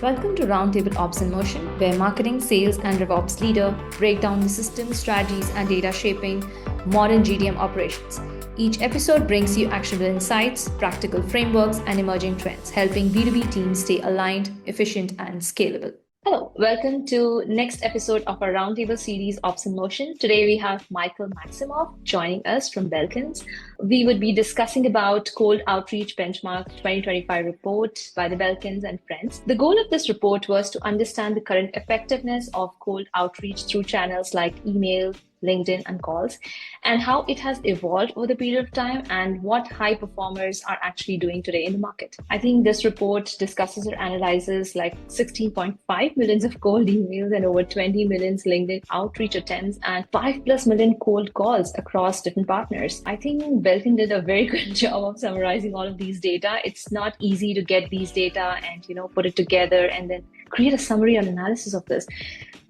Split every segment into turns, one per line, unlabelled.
Welcome to Roundtable Ops in Motion, where marketing, sales, and RevOps leader break down the systems, strategies, and data shaping modern GTM operations. Each episode brings you actionable insights, practical frameworks, and emerging trends, helping B2B teams stay aligned, efficient, and scalable. Hello, welcome to next episode of our Roundtable series Ops in Motion. Today we have Michael Maximoff joining us from Belkins. We would be discussing about Cold Outreach Benchmark 2025 report by the Belkins and Friends. The goal of this report was to understand the current effectiveness of cold outreach through channels like email, LinkedIn, and calls, and how it has evolved over the period of time and what high performers are actually doing today in the market. I think this report discusses or analyzes like 16.5 millions of cold emails and over 20 millions LinkedIn outreach attempts and 5+ million cold calls across different partners. I think Belkin did a very good job of summarizing all of these data. It's not easy to get these data and put it together and then create a summary and analysis of this.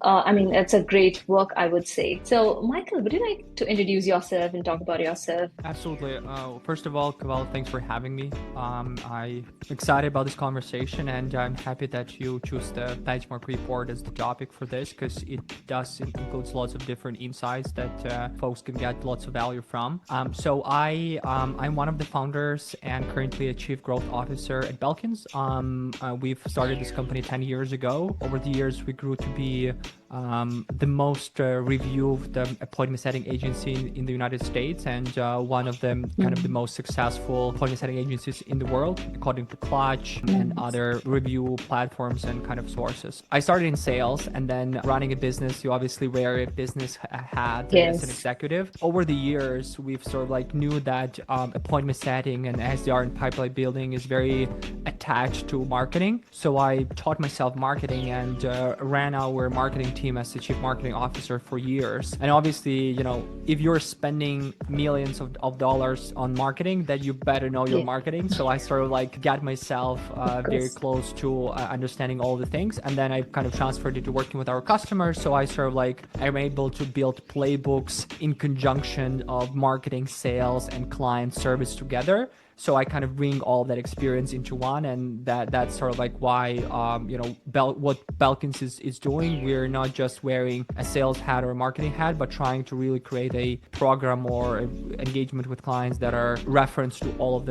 It's a great work, I would say. So, Michael, would you like to introduce yourself and talk about yourself?
Absolutely. First of all, Kaval, thanks for having me. I'm excited about this conversation, and I'm happy that you choose the benchmark report as the topic for this because it includes lots of different insights that folks can get lots of value from. I'm one of the founders and currently a chief growth officer at Belkins. We've started this company 10 years ago. Over the years, we grew to be the most reviewed appointment setting agency in the United States and one of the kind of the most successful appointment setting agencies in the world, according to Clutch and other review platforms and kind of sources. I started in sales and then running a business. You obviously wear a business hat as an executive. Over the years, we've sort of like knew that appointment setting and SDR and pipeline building is very attached to marketing. So I taught myself marketing and ran our marketing team as the chief marketing officer for years. And obviously, if you're spending millions of dollars on marketing, then you better know your marketing. So I sort of like got myself very close to understanding all the things. And then I kind of transferred it to working with our customers. So I sort of like, I'm able to build playbooks in conjunction of marketing, sales, and client service together. So I kind of bring all that experience into one, and that's sort of like why what Belkins is doing. We're not just wearing a sales hat or a marketing hat, but trying to really create a program or engagement with clients that are referenced to all of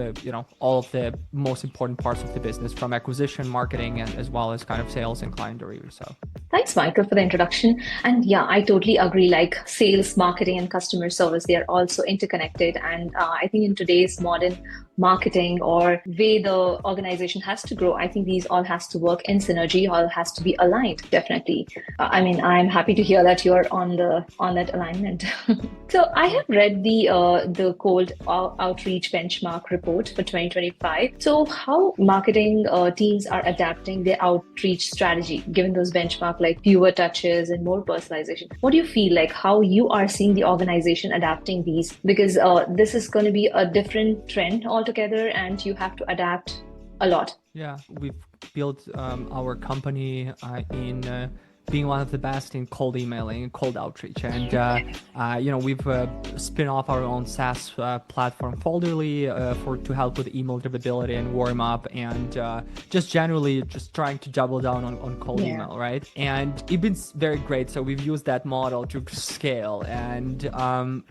the most important parts of the business, from acquisition, marketing, and as well as kind of sales and client delivery. So
thanks, Michael, for the introduction. And yeah, I totally agree. Like sales, marketing, and customer service, they are also interconnected. And I think in today's modern marketing or way the organization has to grow, I think these all has to work in synergy, all has to be aligned, definitely. I'm happy to hear that you're on that alignment. So I have read the cold outreach benchmark report for 2025. So how marketing teams are adapting their outreach strategy given those benchmark like fewer touches and more personalization? What do you feel like how you are seeing the organization adapting these? Because this is going to be a different trend altogether and you have to adapt a lot.
Yeah, we've built our company in being one of the best in cold emailing and cold outreach. And, we've spin off our own SaaS platform, Folderly, to help with email deliverability and warm up and just generally just trying to double down on cold email, right? And it's been very great. So we've used that model to scale. And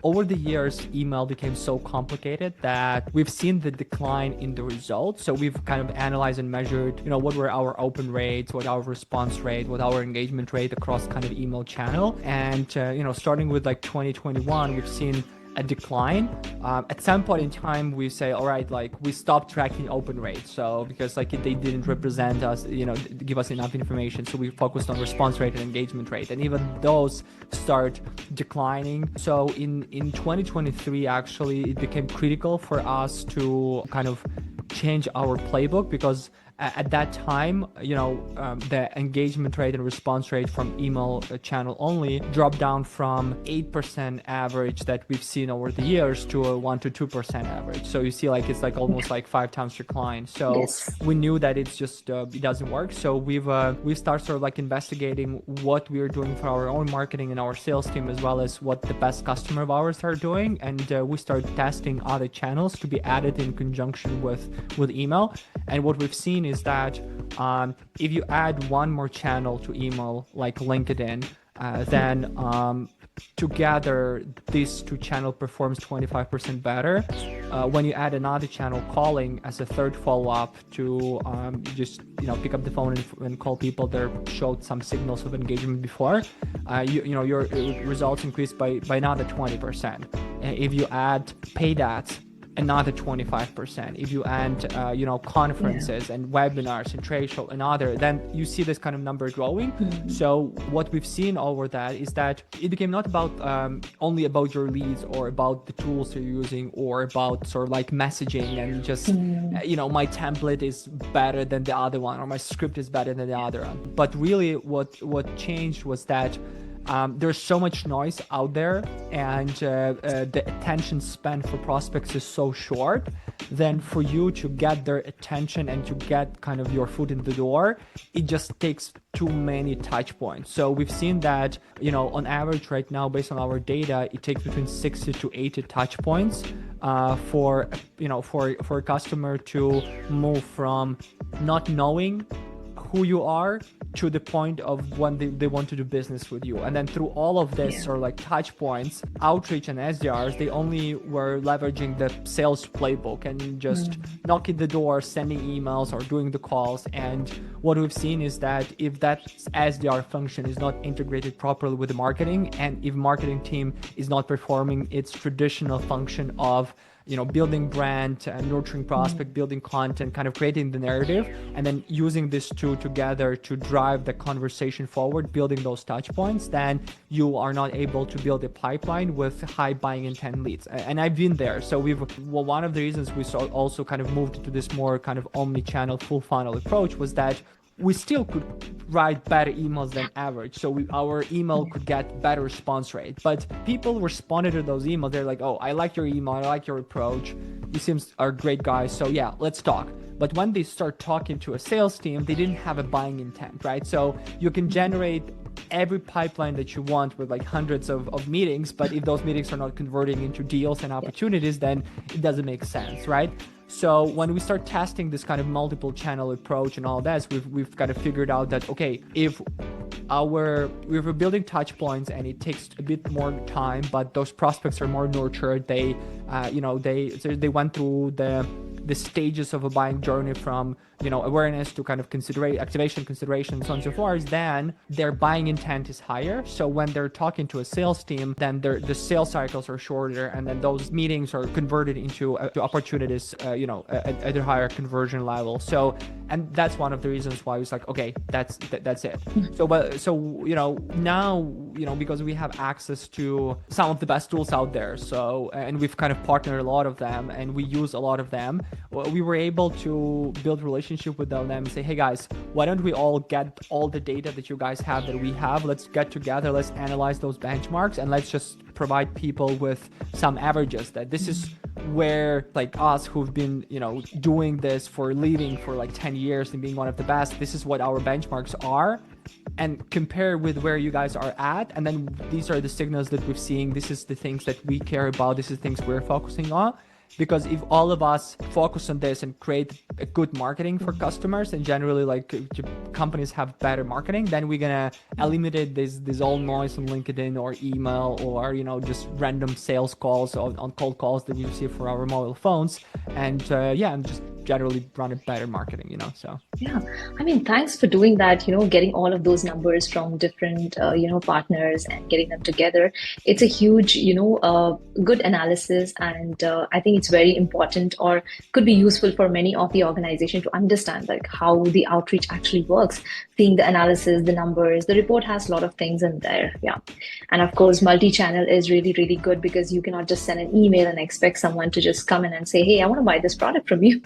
over the years, email became so complicated that we've seen the decline in the results. So we've kind of analyzed and measured, what were our open rates, what our response rate, what our engagement rate across kind of email channel. And, starting with like 2021, we've seen a decline. At some point in time, we say, all right, like we stopped tracking open rates. So because like they didn't represent us, give us enough information. So we focused on response rate and engagement rate. And even those start declining. So in 2023, actually, it became critical for us to kind of change our playbook because at that time, the engagement rate and response rate from email channel only dropped down from 8% average that we've seen over the years to a 1 to 2% average. So you see like it's like almost like 5 times decline. So we knew that it's just it doesn't work. So we've started sort of like investigating what we are doing for our own marketing and our sales team, as well as what the best customer of ours are doing. And we started testing other channels to be added in conjunction with email. And what we've seen is that if you add one more channel to email, like LinkedIn, then together these two channel performs 25% better. When you add another channel, calling, as a third follow-up to just pick up the phone and call people that showed some signals of engagement before, your results increase by another 20%. If you add paid ads, another 25%. If you add conferences and webinars and trade show, another, then you see this kind of number growing. So what we've seen over that is that it became not about only about your leads or about the tools you're using or about sort of like messaging and just my template is better than the other one or my script is better than the other one. But really what changed was that there's so much noise out there, and the attention span for prospects is so short. Then for you to get their attention and to get kind of your foot in the door, it just takes too many touch points. So we've seen that, on average right now, based on our data, it takes between 60 to 80 touch points for a customer to move from not knowing who you are to the point of when they want to do business with you. And then through all of this sort of like touch points, outreach and SDRs, they only were leveraging the sales playbook and just knocking the door, sending emails or doing the calls. And what we've seen is that if that SDR function is not integrated properly with the marketing, and if marketing team is not performing its traditional function of building brand, nurturing prospect, building content, kind of creating the narrative, and then using these two together to drive the conversation forward, building those touch points, then you are not able to build a pipeline with high buying intent leads. And I've been there. So one of the reasons we also kind of moved to this more kind of omni-channel full funnel approach was that we still could write better emails than average. So our email could get better response rate. But people responded to those emails. They're like, oh, I like your email. I like your approach. You seem are great guys. So yeah, let's talk. But when they start talking to a sales team, they didn't have a buying intent, right? So you can generate every pipeline that you want with like hundreds of meetings. But if those meetings are not converting into deals and opportunities, then it doesn't make sense, right? So when we start testing this kind of multiple channel approach and all that, we've kind of figured out that, okay, if we're building touch points and it takes a bit more time, but those prospects are more nurtured, they went through the stages of a buying journey from awareness to kind of activation, consideration, so on and so forth, then their buying intent is higher. So when they're talking to a sales team, then the sales cycles are shorter, and then those meetings are converted into opportunities, at a higher conversion level. So, and that's one of the reasons why it's like, okay, that's it. Now, because we have access to some of the best tools out there, so, and we've kind of partnered a lot of them and we use a lot of them, we were able to build relationship with them and say, hey guys, why don't we all get all the data that you guys have that we have? Let's get together, let's analyze those benchmarks, and let's just provide people with some averages that this is where, like us who've been doing this for a living for like 10 years and being one of the best, this is what our benchmarks are, and compare with where you guys are at. And then these are the signals that we're seeing. This is the things that we care about. This is things we're focusing on. Because if all of us focus on this and create a good marketing for customers, and generally like companies have better marketing, then we're gonna eliminate this all noise on LinkedIn or email or just random sales calls on cold calls that we receive for our mobile phones, and just generally run a better marketing. So
yeah, I mean, thanks for doing that. Getting all of those numbers from different partners and getting them together. It's a huge good analysis, and I think it's very important, or could be useful for many of the organization to understand like how the outreach actually works. Seeing the analysis, the numbers, the report has a lot of things in there. Yeah, and of course, multi-channel is really, really good because you cannot just send an email and expect someone to just come in and say, hey, I want to buy this product from you,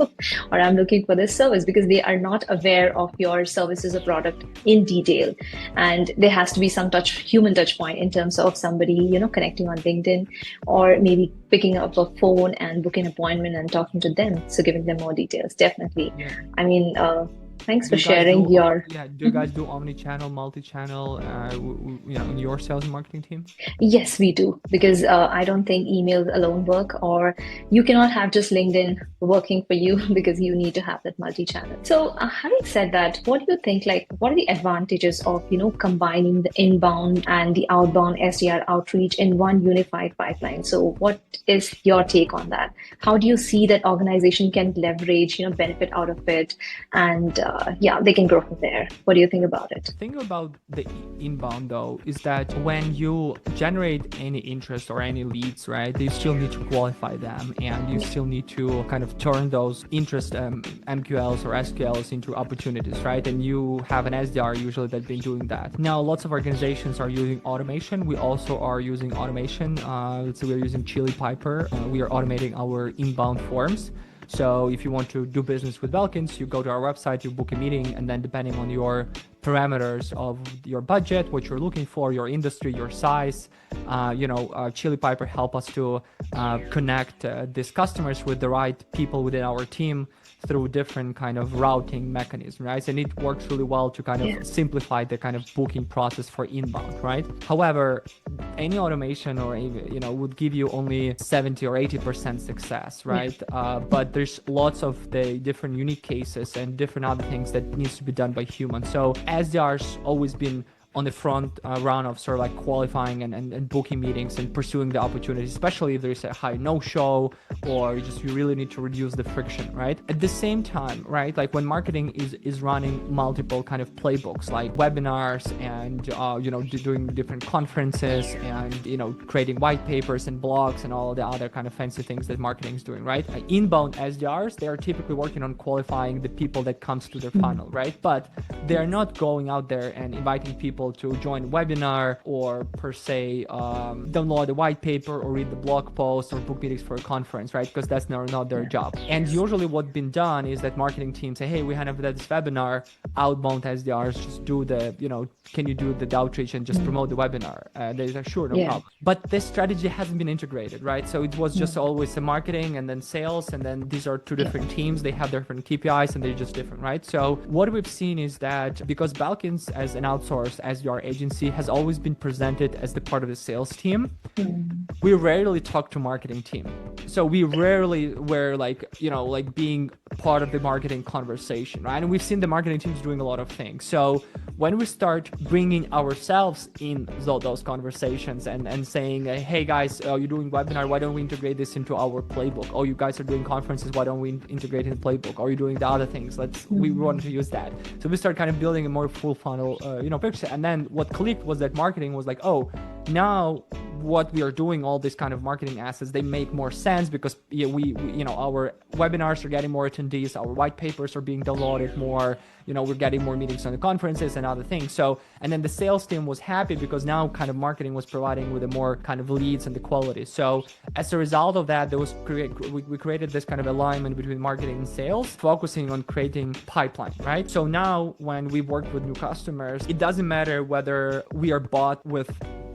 or I'm looking for this service, because they are not aware of your services or product in detail. And there has to be some human touch point in terms of somebody, connecting on LinkedIn, or maybe picking up a phone and booking an appointment and talking to them. So giving them more details, definitely. Yeah. I mean, Thanks
Do
for
you guys
sharing
do,
your.
yeah, do you
Mhm.
guys do omni-channel, multi-channel, in your sales and marketing team?
Yes, we do, because I don't think emails alone work, or you cannot have just LinkedIn working for you because you need to have that multi-channel. So, having said that, what do you think? Like, what are the advantages of combining the inbound and the outbound SDR outreach in one unified pipeline? So, what is your take on that? How do you see that organization can leverage, benefit out of it, and yeah, they can grow from there? What do you think about it?
Thing about the inbound though is that when you generate any interest or any leads, right, you still need to qualify them, and you
Yeah.
still need to kind of turn those interest MQLs or SQLs into opportunities, right? And you have an SDR usually that's been doing that. Now, lots of organizations are using automation. We also are using automation. Let's say we're using Chili Piper. We are automating our inbound forms. So if you want to do business with Belkins, you go to our website, you book a meeting, and then depending on your parameters of your budget, what you're looking for, your industry, your size, Chili Piper help us to connect these customers with the right people within our team through different kind of routing mechanism, right? And it works really well to kind
Yeah.
of simplify the kind of booking process for inbound, right? However, any automation or would give you only 70 or 80% success,
Yeah.
right? But there's lots of the different unique cases and different other things that needs to be done by humans. So SDR's always been on the front run of sort of like qualifying and booking meetings and pursuing the opportunities, especially if there's a high no-show or you really need to reduce the friction, right? At the same time, right, like when marketing is running multiple kind of playbooks like webinars and doing different conferences and creating white papers and blogs and all the other kind of fancy things that marketing is doing, right? Inbound SDRs, they are typically working on qualifying the people that comes to their funnel, right? But they're not going out there and inviting people to join a webinar or per se download a white paper or read the blog post or book meetings for a conference, right? Because that's not their job. And usually what's been done is that marketing teams say, hey, we have this webinar, outbound SDRs just do the, can you do the outreach and just promote the webinar? They're like, sure, no
Yeah.
problem. But this strategy hasn't been integrated, right? So it was just always the marketing and then sales, and then these are two different teams. They have different KPIs and they're just different, right? So what we've seen is that because Balkans as an outsourced SDR agency has always been presented as the part of the sales team, we rarely talk to marketing team. So we rarely were like being part of the marketing conversation, right? And we've seen the marketing teams doing a lot of things. So when we start bringing ourselves in those conversations and saying, hey guys, you're doing webinar, why don't we integrate this into our playbook? Oh, you guys are doing conferences, why don't we integrate in the playbook? Or you're doing the other things, we want to use that. So we start kind of building a more full funnel picture. And then what clicked was that marketing was like, oh, now what we are doing, all these kind of marketing assets, they make more sense because we our webinars are getting more attendees, our white papers are being downloaded more, we're getting more meetings on the conferences and other things. So, and then the sales team was happy because now kind of marketing was providing with a more kind of leads and the quality. So as a result of that, we created this kind of alignment between marketing and sales, focusing on creating pipeline, right? So now when we work with new customers, it doesn't matter whether we are bought with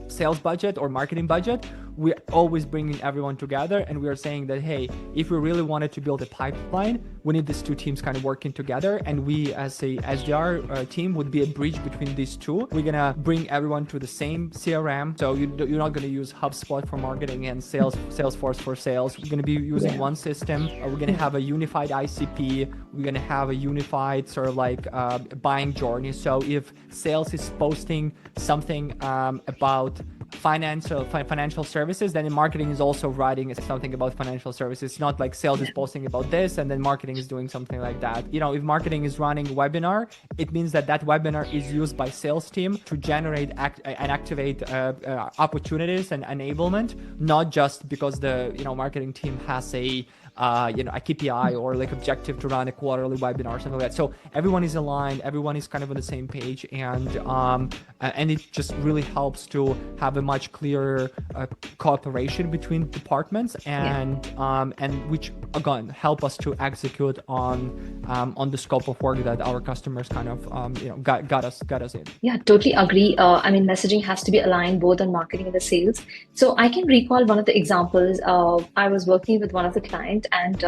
sales budget or marketing budget, we're always bringing everyone together and we are saying that, hey, if we really wanted to build a pipeline, we need these two teams kind of working together, and we as a SDR team would be a bridge between these two. We're gonna bring everyone to the same CRM, so you're not gonna use HubSpot for marketing and Salesforce for sales. We're gonna be using one system. We're gonna have a unified ICP. We're gonna have a unified sort of like buying journey. So if sales is posting something about financial services, then in marketing is also writing something about financial services. It's not like sales is posting about this and then marketing is doing something like that. If marketing is running a webinar, it means that webinar is used by sales team to generate and activate opportunities and enablement, not just because the marketing team has a KPI or like objective to run a quarterly webinar or something like that. So everyone is aligned, everyone is kind of on the same page, and it just really helps to have a much clearer cooperation between departments and which again help us to execute on the scope of work that our customers kind of got us in.
Yeah, totally agree. I mean, messaging has to be aligned both on marketing and the sales. So I can recall one of the examples. I was working with one of the clients, and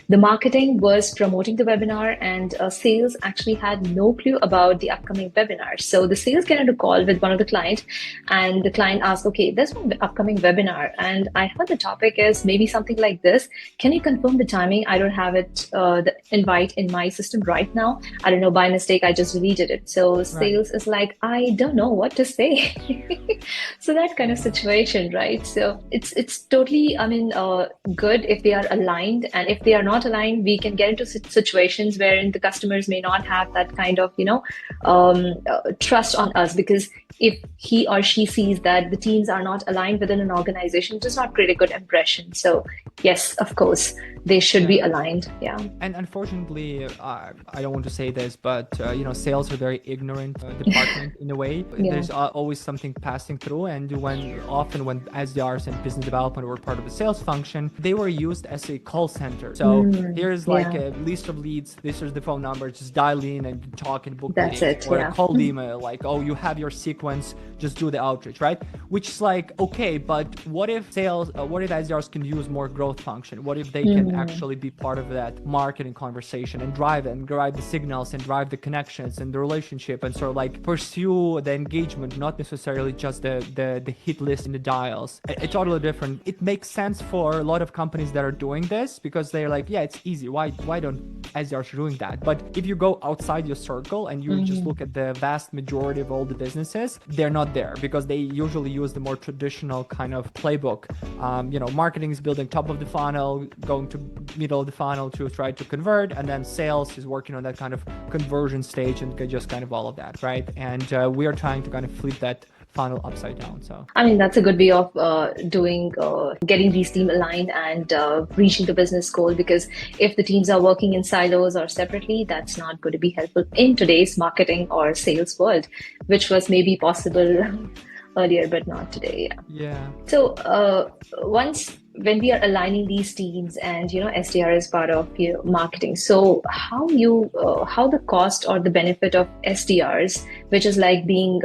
the marketing was promoting the webinar, and sales actually had no clue about the upcoming webinar. So the sales get into call with one of the client, and the client asked, okay, there's one upcoming webinar, and I heard the topic is maybe something like this. Can you confirm the timing? I don't have it, the invite in my system right now. I don't know, by mistake, I just deleted it. So sales is like, I don't know what to say. So that kind of situation, right? So it's totally, I mean, good if they are aligned, and if they are not aligned, we can get into situations wherein the customers may not have that kind of, trust on us, because if he or she sees that the teams are not aligned within an organization, it does not create a good impression. So yes, of course, they should be aligned. Yeah.
And unfortunately, I don't want to say this, but sales are very ignorant department in a way. There's always something passing through, and when SDRs and business development were part of the sales function, they were used as a call center. So here's like a list of leads. This is the phone number. Just dial in and talk and book
meetings. That's it.
Or a cold email, like, oh, you have your sequence, just do the outreach, right? Which is like, okay, but what if SDRs can use more growth function? What if they can actually be part of that marketing conversation and drive the signals and drive the connections and the relationship, and sort of like pursue the engagement, not necessarily just the hit list in the dials. It's totally different. It makes sense for a lot of companies that are doing this, because they're like, yeah, it's easy. Why don't SDRs doing that? But if you go outside your circle and you just look at the vast majority of all the businesses, they're not there, because they usually use the more traditional kind of playbook. Marketing is building top of the funnel, going to middle of the funnel to try to convert, and then sales is working on that kind of conversion stage and just kind of all of that, right? And we are trying to kind of flip that funnel upside down. So
I mean, that's a good way of getting these teams aligned and reaching the business goal, because if the teams are working in silos or separately, that's not going to be helpful in today's marketing or sales world, which was maybe possible earlier but not today.
Yeah.
So when we are aligning these teams, and SDR is part of marketing, so how the cost or the benefit of SDRs, which is like being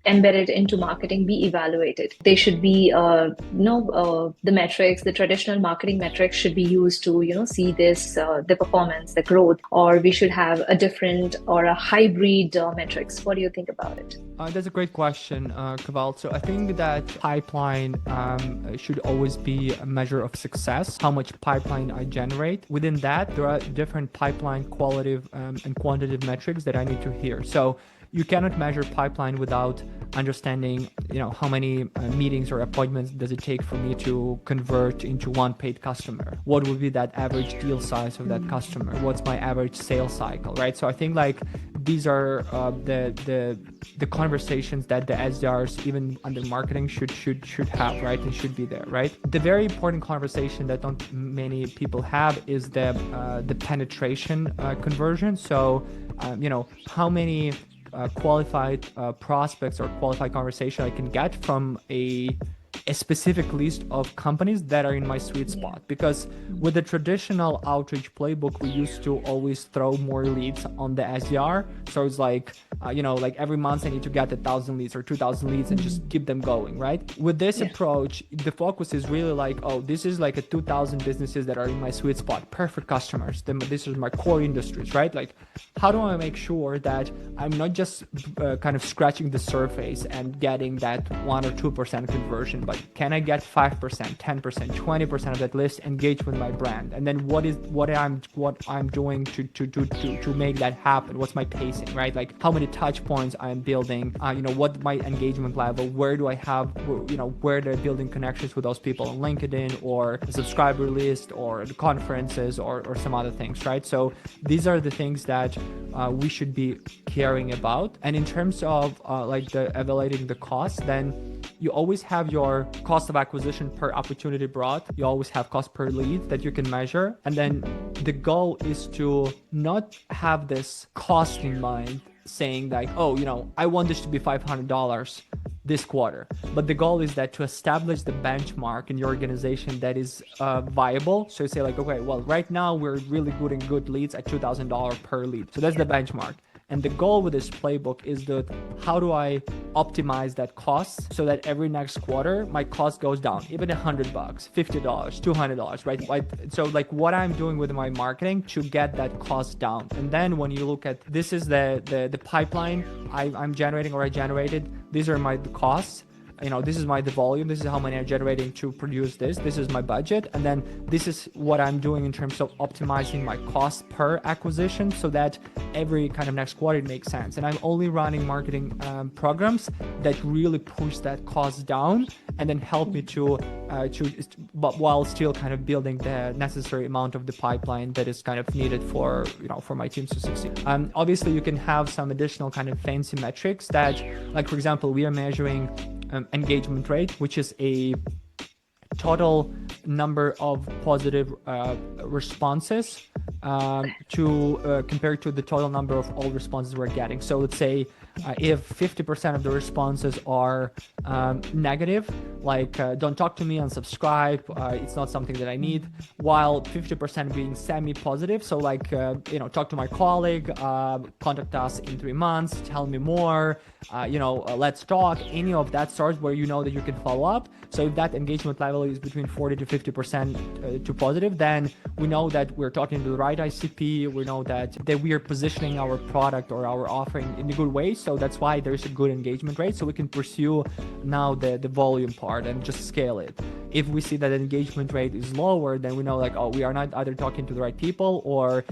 embedded into marketing, be evaluated? They should be the metrics, the traditional marketing metrics should be used to see this the performance, the growth, or we should have a different or a hybrid metrics. What do you think about it?
That's a great question, Kaval. So I think that pipeline should always be a measure of success, how much pipeline I generate. Within that, there are different pipeline qualitative and quantitative metrics that I need to hear. So you cannot measure pipeline without understanding, how many meetings or appointments does it take for me to convert into one paid customer? What would be that average deal size of that customer? What's my average sales cycle, right? So I think like these are the conversations that the SDRs, even under marketing, should have, right? And should be there, right? The very important conversation that not many people have is the penetration conversion. So how many qualified prospects or qualified conversation I can get from a specific list of companies that are in my sweet spot. Because with the traditional outreach playbook, we used to always throw more leads on the SDR. So it's like, like every month I need to get 1,000 leads or 2,000 leads and just keep them going, right? With this approach, the focus is really like, oh, this is like a 2,000 businesses that are in my sweet spot, perfect customers. This is my core industries, right? Like, how do I make sure that I'm not just kind of scratching the surface and getting that 1 or 2% conversion, but can I get 5%, 10%, 20% of that list engaged with my brand? And then what I'm doing to make that happen? What's my pacing, right? Like how many touch points I'm building, what my engagement level, where do I have, where they're building connections with those people on LinkedIn or a subscriber list or the conferences or some other things, right? So these are the things that we should be caring about. And in terms of evaluating the cost, then you always have your cost of acquisition per opportunity brought. You always have cost per lead that you can measure. And then the goal is to not have this cost in mind saying like, oh, I want this to be $500 this quarter. But the goal is that to establish the benchmark in your organization that is viable. So you say like, okay, well, right now we're really good in good leads at $2,000 per lead. So that's the benchmark. And the goal with this playbook is that how do I optimize that cost so that every next quarter my cost goes down, even $100, $50, $200, right? So like what I'm doing with my marketing to get that cost down. And then when you look at this is the pipeline I'm generating or I generated, these are my costs. This is the volume, this is how many I'm generating to produce this is my budget, and then this is what I'm doing in terms of optimizing my cost per acquisition so that every kind of next quarter it makes sense. And I'm only running marketing programs that really push that cost down and then help me but while still kind of building the necessary amount of the pipeline that is kind of needed for my teams to succeed. Obviously you can have some additional kind of fancy metrics that, like for example, we are measuring engagement rate, which is a total number of positive responses compared to the total number of all responses we're getting. So let's say if 50% of the responses are negative, like don't talk to me, unsubscribe, it's not something that I need, while 50% being semi-positive, so like talk to my colleague, contact us in 3 months, tell me more, let's talk, any of that sorts where that you can follow up. So if that engagement level is between 40 to 50% to positive, then we know that we're talking to the right ICP, we know that we are positioning our product or our offering in a good way. So that's why there's a good engagement rate. So we can pursue now the volume part and just scale it. If we see that engagement rate is lower, then we know we are not either talking to the right people or,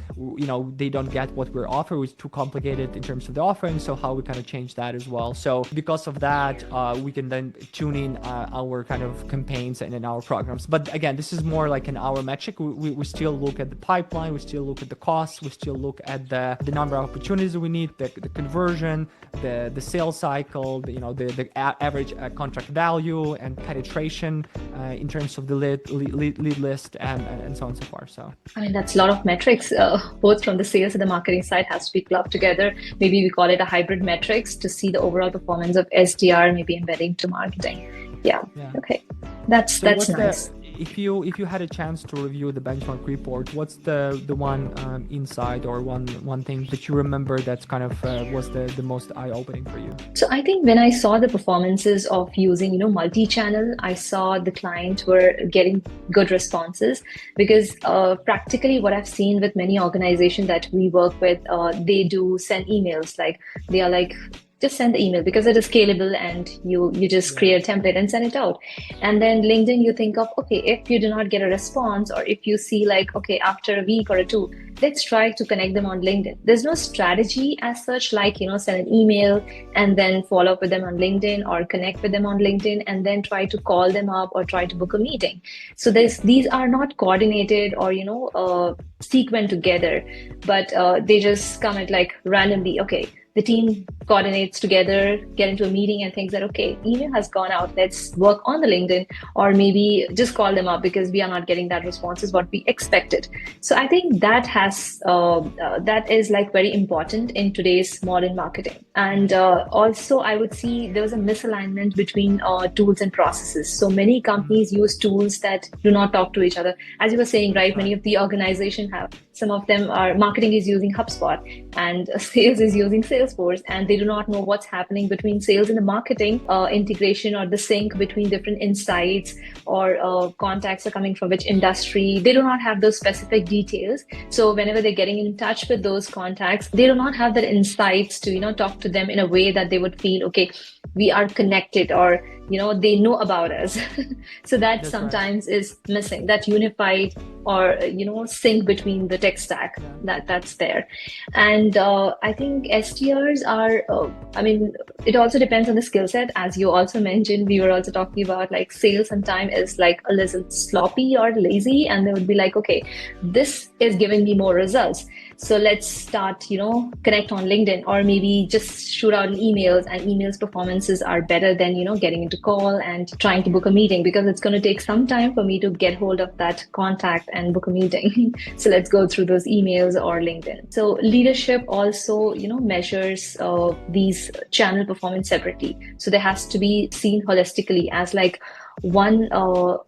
they don't get what we're offering. It's too complicated in terms of the offering. So how we kind of change that as well. So because of that, we can then tune in our kind of campaigns and in our programs. But again, this is more like an hour metric. We still look at the pipeline. We still look at the costs. We still look at the number of opportunities we need, the conversion, the sales cycle, the average contract value and penetration in terms of the lead list and so on and so forth. So
I mean, that's a lot of metrics, both from the sales and the marketing side has to be clubbed together. Maybe we call it a hybrid metrics to see the overall performance of SDR, maybe embedding to marketing. Yeah. Okay. That's nice.
If you had a chance to review the benchmark report, what's the one insight or one thing that you remember that's kind of was the most eye-opening for you?
So I think when I saw the performances of using multi-channel, I saw the clients were getting good responses because practically what I've seen with many organizations that we work with, they do send emails, like they are like, just send the email because it is scalable and you just create a template and send it out. And then LinkedIn, you think of, okay, if you do not get a response or if you see okay, after a week or two, let's try to connect them on LinkedIn. There's no strategy as such, like, send an email and then follow up with them on LinkedIn or connect with them on LinkedIn and then try to call them up or try to book a meeting. So these are not coordinated or, sequenced together, but they just come at randomly, okay, the team coordinates together, get into a meeting and thinks that, okay, email has gone out, let's work on the LinkedIn, or maybe just call them up because we are not getting that response is what we expected. So I think that that is very important in today's modern marketing. And also I would see there was a misalignment between tools and processes. So many companies use tools that do not talk to each other. As you were saying, right, many of the organizations have, some of them are, marketing is using HubSpot and sales is using Salesforce, and they do not know what's happening between sales and the marketing integration or the sync between different insights or contacts are coming from which industry. They do not have those specific details. So whenever they're getting in touch with those contacts, they do not have that insights to, talk to them in a way that they would feel, okay, we are connected or, they know about us. So that's sometimes right. Is missing, that unified or, sync between the tech stack that's there. And I think SDRs are, it also depends on the skill set. As you also mentioned, we were also talking about sales sometimes is a little sloppy or lazy, and they would be okay, this is giving me more results. So let's start, connect on LinkedIn, or maybe just shoot out emails, and emails performances are better than, getting into call and trying to book a meeting, because it's going to take some time for me to get hold of that contact and book a meeting. So let's go through those emails or LinkedIn. So leadership also, measures these channel performance separately. So there has to be seen holistically as one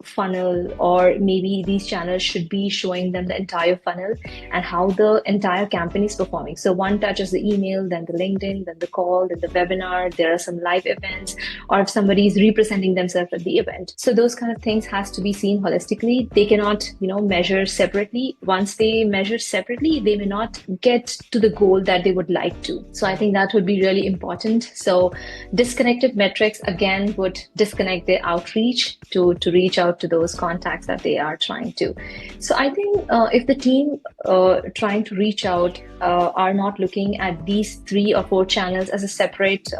funnel, or maybe these channels should be showing them the entire funnel and how the entire campaign is performing. So one touches the email, then the LinkedIn, then the call, then the webinar, there are some live events, or if somebody is representing themselves at the event. So those kind of things has to be seen holistically. They cannot, measure separately. Once they measure separately, they may not get to the goal that they would like to. So I think that would be really important. So disconnected metrics again would disconnect their outreach to reach out to those contacts that they are trying to. So I think if the team trying to reach out are not looking at these 3 or 4 channels as a separate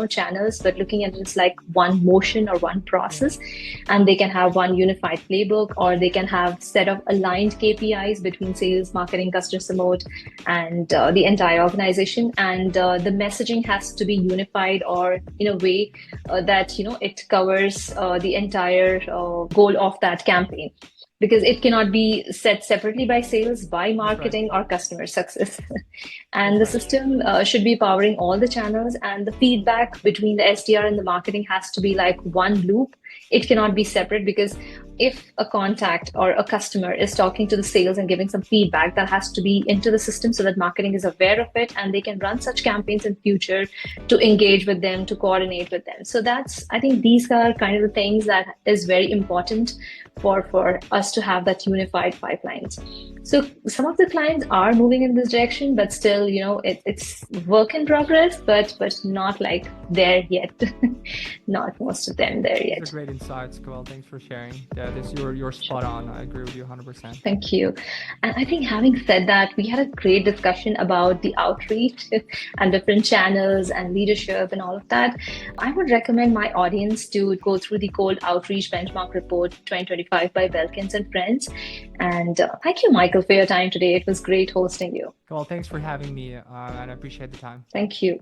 channels, but looking at it as like one motion or one process, and they can have one unified playbook, or they can have set of aligned KPIs between sales, marketing, customer support, and the entire organization. And the messaging has to be unified, or in a way that it covers the entire goal of that campaign, because it cannot be set separately by sales, by marketing, or customer success. And the system should be powering all the channels, and the feedback between the SDR and the marketing has to be like one loop. It cannot be separate, because if a contact or a customer is talking to the sales and giving some feedback, that has to be into the system so that marketing is aware of it and they can run such campaigns in future to engage with them, to coordinate with them. So I think these are kind of the things that is very important for us to have that unified pipelines. So some of the clients are moving in this direction, but still, it's work in progress, but not like there yet. Not most of them there yet.
These are great insights, Kawal. Thanks for sharing. Yeah, you're spot on. I agree with you 100%.
Thank you. And I think having said that, we had a great discussion about the outreach and different channels and leadership and all of that. I would recommend my audience to go through the Cold Outreach Benchmark Report 2025 by Belkins and Friends. And thank you, Michael, for your time today. It was great hosting you.
Well, thanks for having me, and I appreciate the time.
Thank you.